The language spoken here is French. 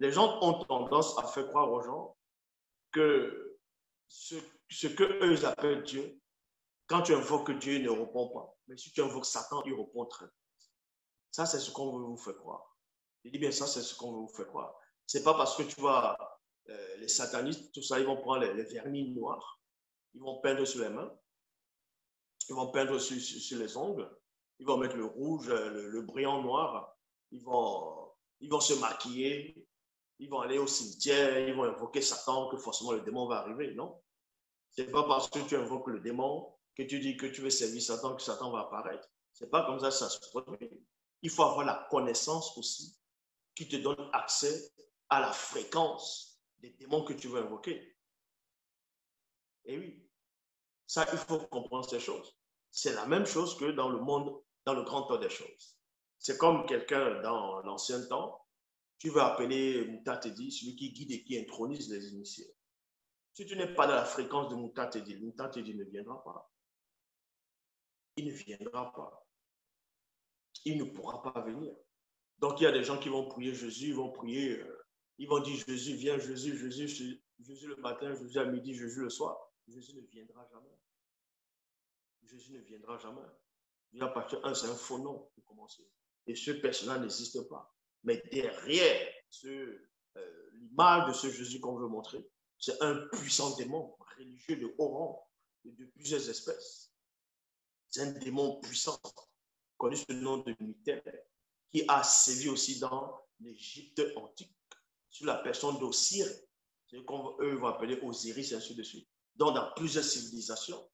Les gens ont tendance à faire croire aux gens que ce que eux appellent Dieu, quand tu invoques Dieu, il ne répond pas. Mais si tu invoques Satan, il répond très vite. Ça, c'est ce qu'on veut vous faire croire. Je dis bien, ça, c'est ce qu'on veut vous faire croire. C'est pas parce que tu vois les satanistes, tout ça, ils vont prendre les vernis noirs, ils vont peindre sur les mains, ils vont peindre sur les ongles, ils vont mettre le rouge, le brillant noir, ils vont se maquiller, ils vont aller au cimetière, ils vont invoquer Satan, que forcément le démon va arriver. Non. Ce n'est pas parce que tu invoques le démon que tu dis que tu veux servir Satan que Satan va apparaître. Ce n'est pas comme ça que ça se produit. Il faut avoir la connaissance aussi qui te donne accès à la fréquence des démons que tu veux invoquer. Et oui, ça, il faut comprendre ces choses. C'est la même chose que dans le monde, dans le grand temps des choses. C'est comme quelqu'un dans l'ancien temps, tu veux appeler Moutatedi, celui qui guide et qui intronise les initiés. Si tu n'es pas dans la fréquence de Moutatedi ne viendra pas. Il ne viendra pas. Il ne pourra pas venir. Donc, il y a des gens qui vont prier Jésus, ils vont prier, ils vont dire Jésus, viens, Jésus, Jésus, Jésus le matin, Jésus à midi, Jésus le soir. Jésus ne viendra jamais. Jésus ne viendra jamais. Déjà parce que c'est un faux nom pour commencer. Et ce personnage n'existe pas. Mais derrière l'image de ce Jésus qu'on veut montrer, c'est un puissant démon religieux de haut rang et de plusieurs espèces. C'est un démon puissant, connu sous le nom de Mithère, qui a sévi aussi dans l'Égypte antique, sous la personne d'Osir, c'est qu'on eux vont appeler Osiris, et ainsi de suite. Donc, dans plusieurs civilisations,